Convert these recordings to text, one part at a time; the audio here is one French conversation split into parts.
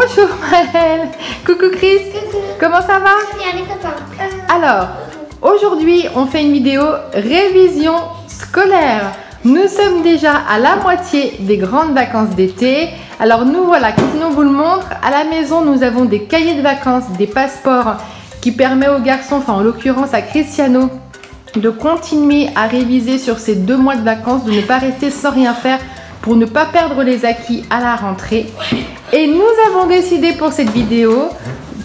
Bonjour Maëlle. Coucou Chris. Coucou. Comment ça va? Bien les copains. Alors, aujourd'hui, on fait une vidéo révision scolaire. Nous sommes déjà à la moitié des grandes vacances d'été. Alors nous voilà, Cristiano vous le montre. À la maison, nous avons des cahiers de vacances, des passeports qui permettent aux garçons, enfin en l'occurrence à Cristiano, de continuer à réviser sur ces 2 mois de vacances, de ne pas rester sans rien faire pour ne pas perdre les acquis à la rentrée. Et nous avons décidé pour cette vidéo,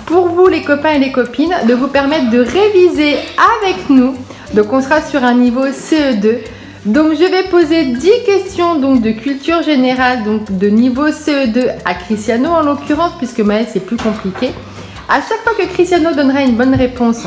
pour vous les copains et les copines, de vous permettre de réviser avec nous. Donc on sera sur un niveau CE2. Donc je vais poser 10 questions donc, de culture générale, donc de niveau CE2 à Cristiano en l'occurrence, puisque Maëlle c'est plus compliqué. À chaque fois que Cristiano donnera une bonne réponse,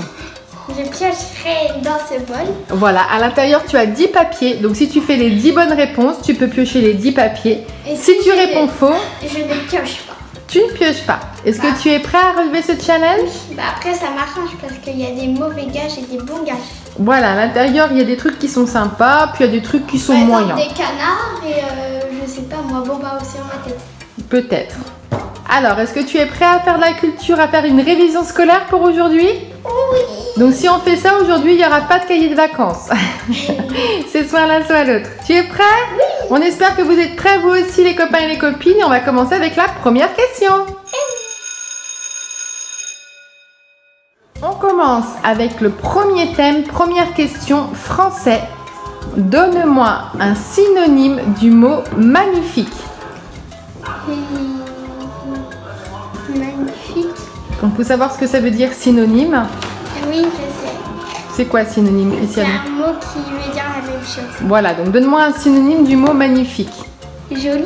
je piocherai dans ce bol. Voilà, à l'intérieur tu as 10 papiers. Donc si tu fais les 10 bonnes réponses, tu peux piocher les 10 papiers. Et si tu réponds faux, je ne pioche pas. tu ne pioches pas. Est-ce que tu es prêt à relever ce challenge? Bah après ça m'arrange parce qu'il y a des mauvais gages et des bons gages. Voilà, à l'intérieur il y a des trucs qui sont sympas, puis il y a des trucs qui sont moyens. Des canards et je sais pas moi, bomba aussi en ma tête. Peut-être. Alors, est-ce que tu es prêt à faire de la culture, à faire une révision scolaire pour aujourd'hui? Oui. Donc si on fait ça aujourd'hui, il n'y aura pas de cahier de vacances. C'est soit l'un soit l'autre. Tu es prêt? Oui. On espère que vous êtes prêts vous aussi les copains et les copines. Et on va commencer avec la première question. On commence avec le premier thème, première question, français. Donne-moi un synonyme du mot magnifique. Magnifique. Donc, il faut savoir ce que ça veut dire synonyme. Oui, je sais. C'est quoi synonyme, C'est Cristiano? un mot qui veut dire la même chose. Voilà, donc donne-moi un synonyme du mot magnifique. Joli.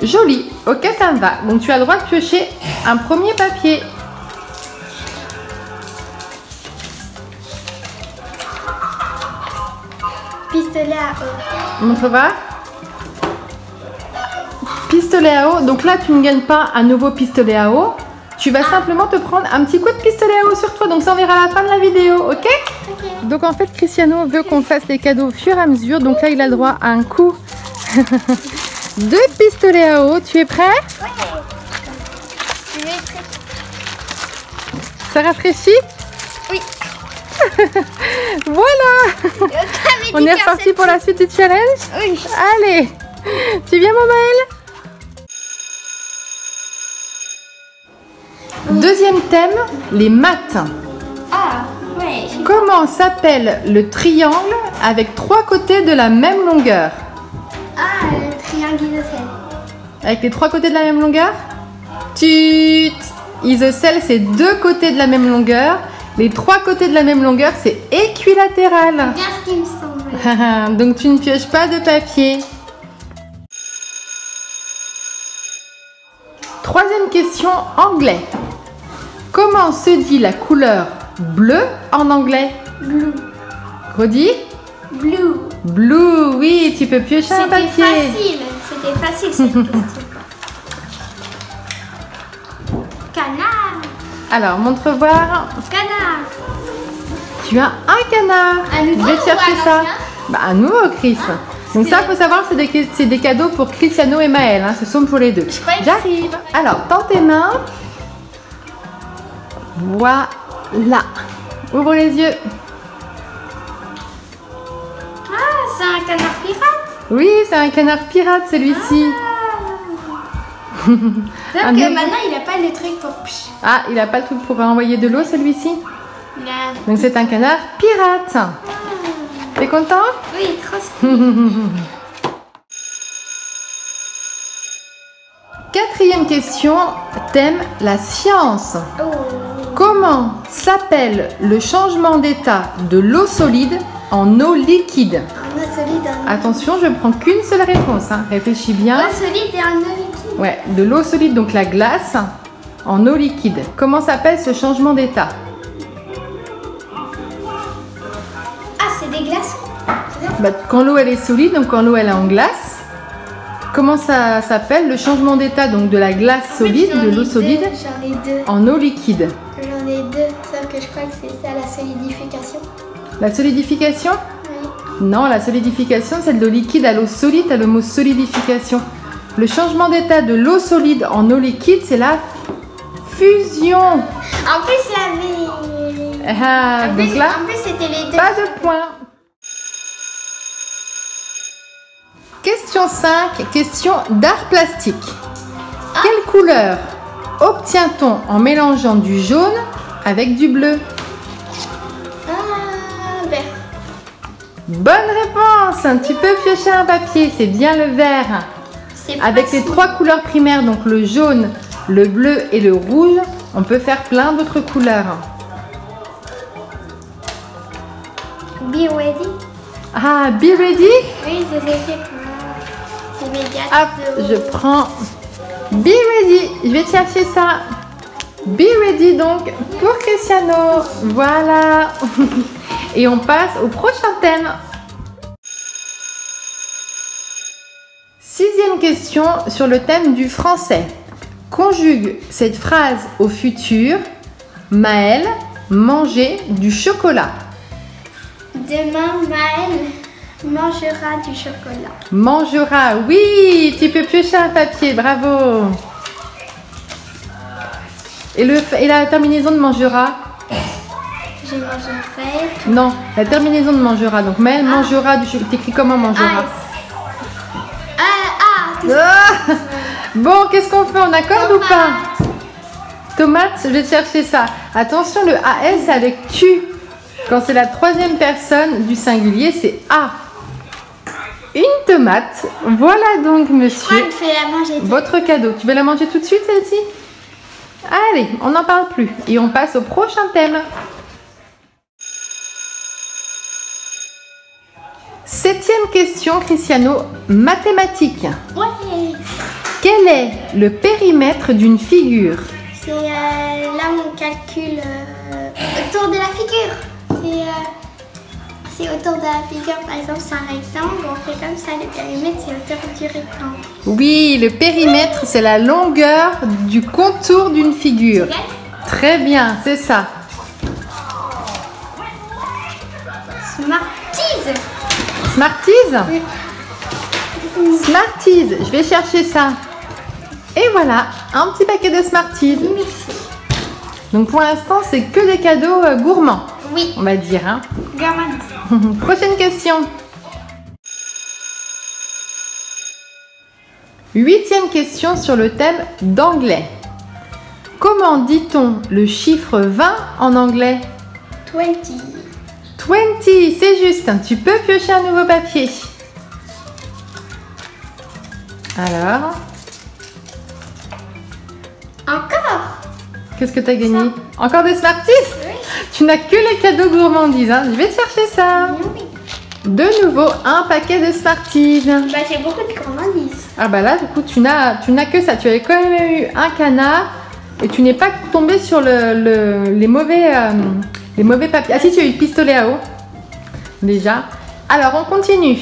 Joli, ok, ça me va. Donc tu as le droit de piocher un premier papier. Pistolet à eau. Montre voir. Pistolet à eau. Donc là, tu ne gagnes pas un nouveau pistolet à eau. Tu vas simplement te prendre un petit coup de pistolet à eau sur toi. Donc ça, on verra à la fin de la vidéo, ok? Ok. Donc en fait, Cristiano veut qu'on fasse les cadeaux au fur et à mesure. Donc là, il a le droit à un coup de pistolet à eau. Tu es prêt? Ouais. Je vais être... Ça rafraîchit? Oui. Voilà. On est reparti pour la suite du challenge? Oui. Allez, tu viens mon Maëlle? Deuxième thème, les maths. Ah, ouais. Comment s'appelle le triangle avec 3 côtés de la même longueur? Ah, le triangle isocèle. Avec les 3 côtés de la même longueur? Tut! Isocèle, c'est 2 côtés de la même longueur. Les 3 côtés de la même longueur, c'est équilatéral. Bien ce qui me semble. Donc tu ne pioches pas de papier. Troisième question, anglais. Comment se dit la couleur bleu en anglais? Blue. Redis? Blue. Blue, oui, tu peux piocher un papier. C'était facile cette question. Canard. Alors, montre voir. Canard. Tu as un canard. Un nouveau Je vais te chercher ou un ça. ancien? Bah, un nouveau, Chris. Donc ça, il faut savoir, c'est des cadeaux pour Cristiano et Maëlle. Hein. Ce sont pour les deux. J'arrive. Alors, tends tes mains. Voilà. Ouvre les yeux. Ah, c'est un canard pirate. Oui, c'est un canard pirate, celui-ci. Donc Un nouveau. maintenant, il n'a pas le truc pour... Ah, il n'a pas le truc pour envoyer de l'eau, celui-ci. Il a... Donc c'est un canard pirate. T'es content? Oui, trop stylé. Quatrième question, thème la science. Oh. Comment s'appelle le changement d'état de l'eau solide en eau liquide? En eau solide, en eau... Attention, je ne prends qu'une seule réponse. Hein. Réfléchis bien. Eau solide et en eau liquide. Ouais, de l'eau solide, donc la glace, en eau liquide. Comment s'appelle ce changement d'état? Ah, c'est des glaçons. Bah, quand l'eau elle est solide, donc quand l'eau elle est en glace. Comment ça s'appelle le changement d'état donc de la glace solide, de l'eau solide J'en ai deux. en eau liquide? J'en ai deux, sauf que je crois que c'est ça la solidification. La solidification? Oui. Non, la solidification, c'est de l'eau liquide à l'eau solide, à le mot solidification. Le changement d'état de l'eau solide en eau liquide, c'est la fusion. En plus, il y avait... Ah, En donc plus, là, c'était les deux. pas de point. Question 5, question d'art plastique. Quelle couleur obtient-on en mélangeant du jaune avec du bleu? Vert. Bonne réponse. Tu peux piocher un papier, c'est bien le vert. Avec les 3 couleurs primaires, donc le jaune, le bleu et le rouge, on peut faire plein d'autres couleurs. Be ready. Ah, be ready? Oui, je l'ai fait pour mes Hop, gâteaux. je prends be ready. Je vais chercher ça. Be ready donc pour Cristiano. Voilà. Et on passe au prochain thème. 6e question sur le thème du français. Conjugue cette phrase au futur. Maëlle mangeait du chocolat. Demain, Maëlle mangera du chocolat. Mangera, oui, tu peux piocher un papier, bravo. Et la terminaison de mangera? Je mangerai. Non, la terminaison de mangera. Donc Maëlle mangera du chocolat. T'écris comment mangera? Ah. Bon, qu'est-ce qu'on fait? On accorde ou pas? Tomate, je vais chercher ça. Attention, le AS c'est avec tu. Quand c'est la 3e personne du singulier, c'est A. Une tomate. Voilà donc, monsieur. Je vais la manger. Votre cadeau. Tu veux la manger tout de suite, celle-ci? Allez, on n'en parle plus. Et on passe au prochain thème. 7e question, Cristiano. Mathématiques. Ouais. Quel est le périmètre d'une figure? C'est là où on calcule autour de la figure. C'est autour de la figure, par exemple, c'est un rectangle, on fait comme ça, le périmètre, c'est autour du rectangle. Oui, le périmètre, c'est la longueur du contour d'une figure. Très bien, c'est ça. Smarties. Smarties? Smarties, je vais chercher ça. Et voilà, un petit paquet de Smarties. Merci. Donc pour l'instant, c'est que des cadeaux gourmands, Oui, on va dire. Hein. gourmand. Prochaine question. 8e question sur le thème d'anglais. Comment dit-on le chiffre 20 en anglais? 20. 20, c'est juste. Tu peux piocher un nouveau papier. Alors, Encore. qu'est-ce que tu as gagné? Encore des Smarties? Oui. Tu n'as que les cadeaux gourmandises. Hein. Je vais te chercher ça. Oui. De nouveau, un paquet de Smarties. Bah, j'ai beaucoup de gourmandises. Ah bah là, du coup, tu n'as que ça. Tu avais quand même eu un canard et tu n'es pas tombé sur les mauvais papiers. Ah si, tu as eu le pistolet à eau. Déjà. Alors, on continue.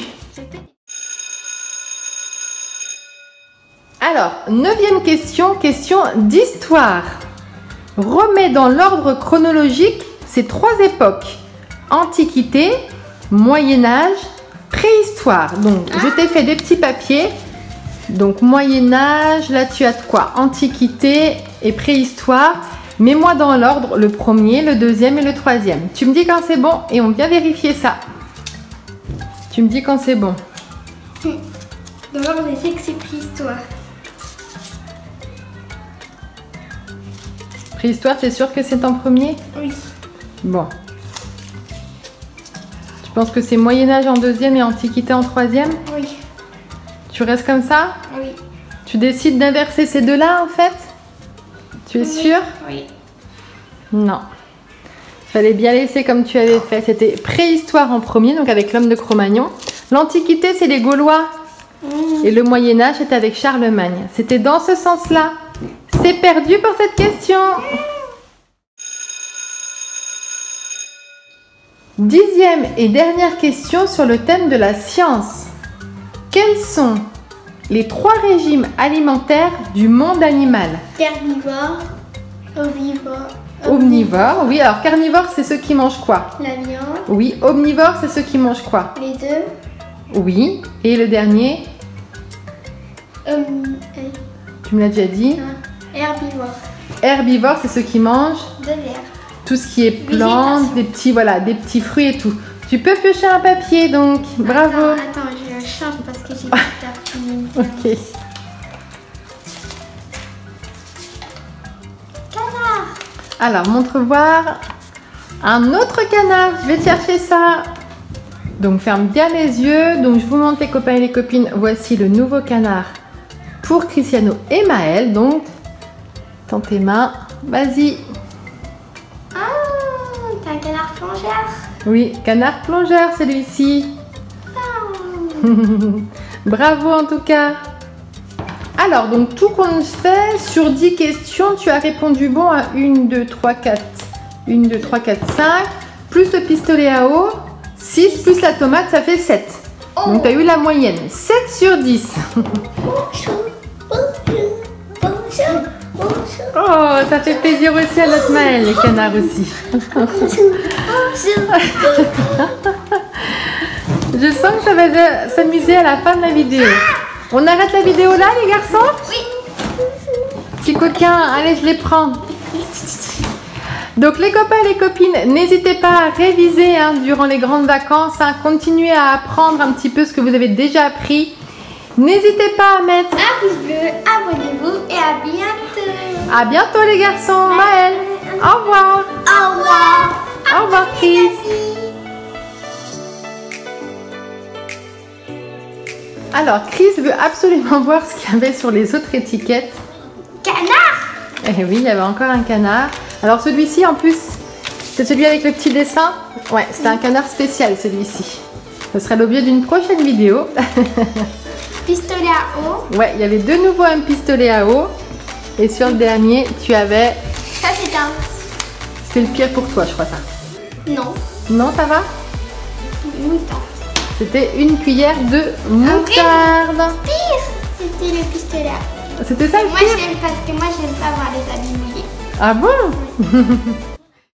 Alors, 9e question, question d'histoire. Remets dans l'ordre chronologique ces 3 époques. Antiquité, Moyen-Âge, préhistoire. Donc, je t'ai fait des petits papiers. Donc, Moyen-Âge, là tu as quoi? Antiquité et préhistoire. Mets-moi dans l'ordre le premier, le deuxième et le troisième. Tu me dis quand c'est bon et on vient vérifier ça. Tu me dis quand c'est bon. D'abord, on essaie que c'est préhistoire. Préhistoire, c'est sûr que c'est en premier? Oui. Bon. Tu penses que c'est Moyen-Âge en deuxième et Antiquité en troisième? Oui. Tu restes comme ça? Oui. Tu décides d'inverser ces deux-là en fait? Tu es sûr? Oui. Non. Fallait bien laisser comme tu avais fait. C'était préhistoire en premier, donc avec l'homme de Cro-Magnon. L'Antiquité, c'est les Gaulois. Et le Moyen-Âge, c'était avec Charlemagne. C'était dans ce sens-là. C'est perdu pour cette question. 10e et dernière question sur le thème de la science. Quels sont les 3 régimes alimentaires du monde animal? Carnivore, omnivore. Omnivore, oui. Alors carnivore, c'est ceux qui mangent quoi? La viande. Oui. Omnivore, c'est ceux qui mangent quoi? Les deux. Oui. Et le dernier? Tu me l'as déjà dit. Herbivore. Herbivores, c'est ceux qui mangent De l'herbe. tout ce qui est plantes, des petits fruits et tout. Tu peux piocher un papier donc, bravo. Attends, je change parce que j'ai pas Ok. Canard. Alors, montre voir un autre canard. Je vais te chercher ça. Donc, ferme bien les yeux. Donc, je vous montre les copains et les copines. Voici le nouveau canard pour Cristiano et Maël. Donc, dans tes mains, vas-y. Ah, t'as un canard plongeur. Oui, canard plongeur celui-ci. Bravo en tout cas. Alors, donc tout compte fait, sur 10 questions, tu as répondu bon à 1, 2, 3, 4. 1, 2, 3, 4, 5. Plus le pistolet à eau. 6 plus la tomate, ça fait 7. Oh. Donc tu as eu la moyenne. 7 sur 10. Bonjour, bonjour, bonjour, bonjour. Oh, ça fait plaisir aussi à notre Maël, les canards aussi. Je sens que ça va s'amuser à la fin de la vidéo. On arrête la vidéo là, les garçons? Oui. Petit coquin, allez, je les prends. Donc les copains et les copines, n'hésitez pas à réviser durant les grandes vacances. Continuez à apprendre un petit peu ce que vous avez déjà appris. N'hésitez pas à mettre Un pouce bleu, abonnez-vous et à bientôt. à bientôt les garçons. Maël, au revoir. Au revoir. Au revoir Chris. Alors Chris veut absolument voir ce qu'il y avait sur les autres étiquettes. Canard. Eh oui, il y avait encore un canard. Alors celui-ci en plus, c'est celui avec le petit dessin. Ouais, c'est un canard spécial celui-ci. Ce sera l'objet d'une prochaine vidéo. Pistolet à eau. Ouais, il y avait de nouveau un pistolet à eau. Et sur le dernier, tu avais... Ça c'est un... C'était le pire pour toi, je crois ça. Non. Non, ça va? Mouton. C'était une cuillère de moutarde. Pire, c'était le pistolet à eau. C'était ça le Moi pire? j'aime parce que moi j'aime pas voir les habits mouillés. Ah bon?